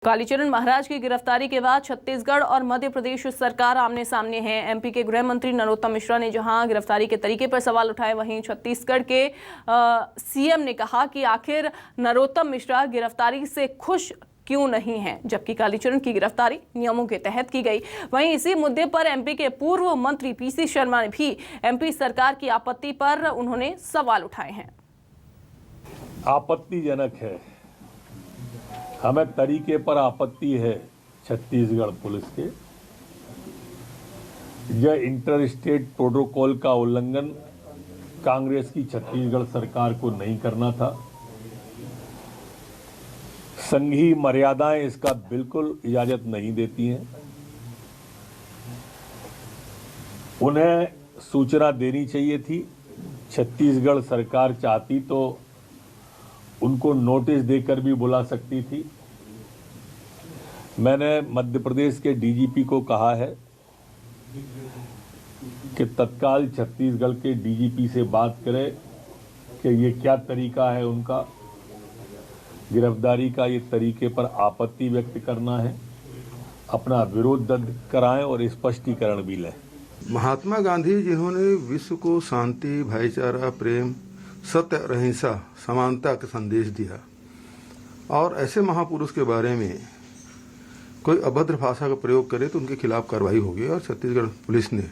कालीचरण महाराज की गिरफ्तारी के बाद छत्तीसगढ़ और मध्य प्रदेश सरकार आमने सामने है। एमपी के गृह मंत्री नरोत्तम मिश्रा ने जहां गिरफ्तारी के तरीके पर सवाल उठाए, वहीं छत्तीसगढ़ के सीएम ने कहा कि आखिर नरोत्तम मिश्रा गिरफ्तारी से खुश क्यों नहीं है, जबकि कालीचरण की गिरफ्तारी नियमों के तहत की गई। वहीं इसी मुद्दे पर एमपी के पूर्व मंत्री पीसी शर्मा ने भी एमपी सरकार की आपत्ति पर उन्होंने सवाल उठाए हैं। आपत्तिजनक है, हमें तरीके पर आपत्ति है छत्तीसगढ़ पुलिस के। यह इंटर स्टेट प्रोटोकॉल का उल्लंघन कांग्रेस की छत्तीसगढ़ सरकार को नहीं करना था। संघीय मर्यादाएं इसका बिल्कुल इजाजत नहीं देती हैं। उन्हें सूचना देनी चाहिए थी। छत्तीसगढ़ सरकार चाहती तो उनको नोटिस देकर भी बुला सकती थी। मैंने मध्य प्रदेश के डीजीपी को कहा है कि तत्काल छत्तीसगढ़ के डीजीपी से बात करें कि ये क्या तरीका है उनका गिरफ्तारी का। ये तरीके पर आपत्ति व्यक्त करना है, अपना विरोध दर्ज कराएं और स्पष्टीकरण भी लें। महात्मा गांधी जिन्होंने विश्व को शांति, भाईचारा, प्रेम, सत्य और अहिंसा, समानता का संदेश दिया, और ऐसे महापुरुष के बारे में कोई अभद्र भाषा का प्रयोग करे तो उनके खिलाफ कार्रवाई होगी। और छत्तीसगढ़ पुलिस ने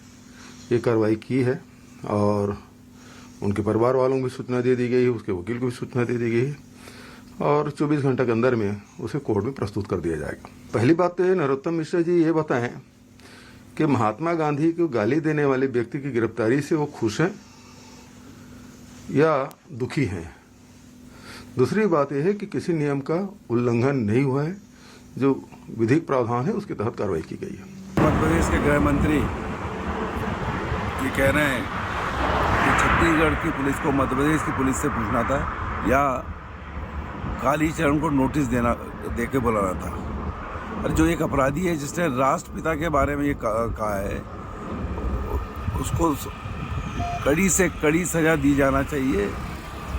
ये कार्रवाई की है और उनके परिवार वालों को भी सूचना दे दी गई है, उसके वकील को भी सूचना दे दी गई है और 24 घंटे के अंदर में उसे कोर्ट में प्रस्तुत कर दिया जाएगा। पहली बात तो नरोत्तम मिश्रा जी ये बताएं कि महात्मा गांधी को गाली देने वाले व्यक्ति की गिरफ्तारी से वो खुश हैं या दुखी हैं। दूसरी बात यह है कि किसी नियम का उल्लंघन नहीं हुआ है, जो विधिक प्रावधान है उसके तहत कार्रवाई की गई है। मध्य प्रदेश के गृह मंत्री ये कह रहे हैं कि छत्तीसगढ़ की पुलिस को मध्य प्रदेश की पुलिस से पूछना था या कालीचरण को नोटिस देके बुलाना था। और जो एक अपराधी है जिसने राष्ट्रपिता के बारे में ये कहा है, उसको कड़ी से कड़ी सजा दी जाना चाहिए।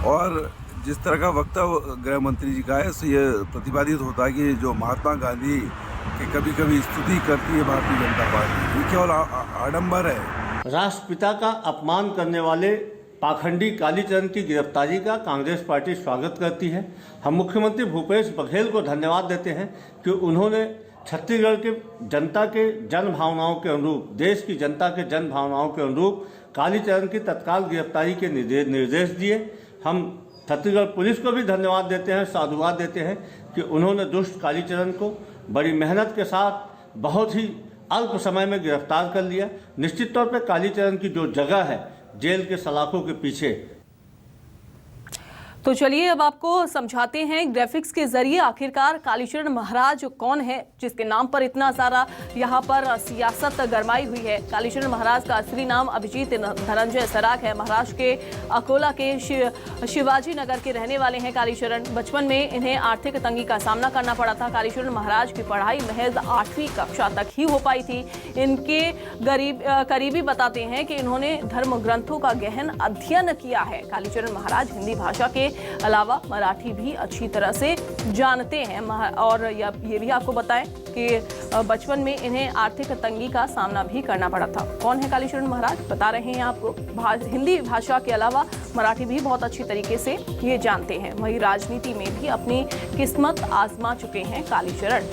और जिस तरह का वक्तव्य गृह मंत्री जी का है, उससे ये प्रतिपादित होता है कि जो महात्मा गांधी की कभी कभी स्तुति करती है भारतीय जनता पार्टी, ये केवल आडंबर है। राष्ट्रपिता का अपमान करने वाले पाखंडी कालीचरण की गिरफ्तारी का कांग्रेस पार्टी स्वागत करती है। हम मुख्यमंत्री भूपेश बघेल को धन्यवाद देते हैं कि उन्होंने छत्तीसगढ़ के जनता के जन भावनाओं के अनुरूप, देश की जनता के जन भावनाओं के अनुरूप कालीचरण की तत्काल गिरफ्तारी के निर्देश दिए। हम छत्तीसगढ़ पुलिस को भी धन्यवाद देते हैं, साधुवाद देते हैं कि उन्होंने दुष्ट कालीचरण को बड़ी मेहनत के साथ बहुत ही अल्प समय में गिरफ्तार कर लिया। निश्चित तौर पर कालीचरण की जो जगह है जेल के सलाखों के पीछे। तो चलिए अब आपको समझाते हैं ग्राफिक्स के जरिए आखिरकार कालीचरण महाराज कौन है, जिसके नाम पर इतना सारा यहाँ पर सियासत गरमाई हुई है। कालीचरण महाराज का असली नाम अभिजीत धनंजय सराग है। महाराष्ट्र के अकोला के शिवाजी नगर के रहने वाले हैं कालीचरण। बचपन में इन्हें आर्थिक तंगी का सामना करना पड़ा था। कालीचरण महाराज की पढ़ाई महज 8वीं कक्षा तक ही हो पाई थी। इनके करीबी बताते हैं कि इन्होंने धर्म ग्रंथों का गहन अध्ययन किया है। कालीचरण महाराज हिंदी भाषा के अलावा मराठी भी अच्छी तरह से जानते हैं। और ये भी आपको बताएं कि बचपन में इन्हें आर्थिक तंगी का सामना भी करना पड़ा था। कौन है कालीचरण महाराज, बता रहे हैं आपको। हिंदी भाषा के अलावा मराठी भी बहुत अच्छी तरीके से ये जानते हैं। वहीं राजनीति में भी अपनी किस्मत आजमा चुके हैं कालीचरण।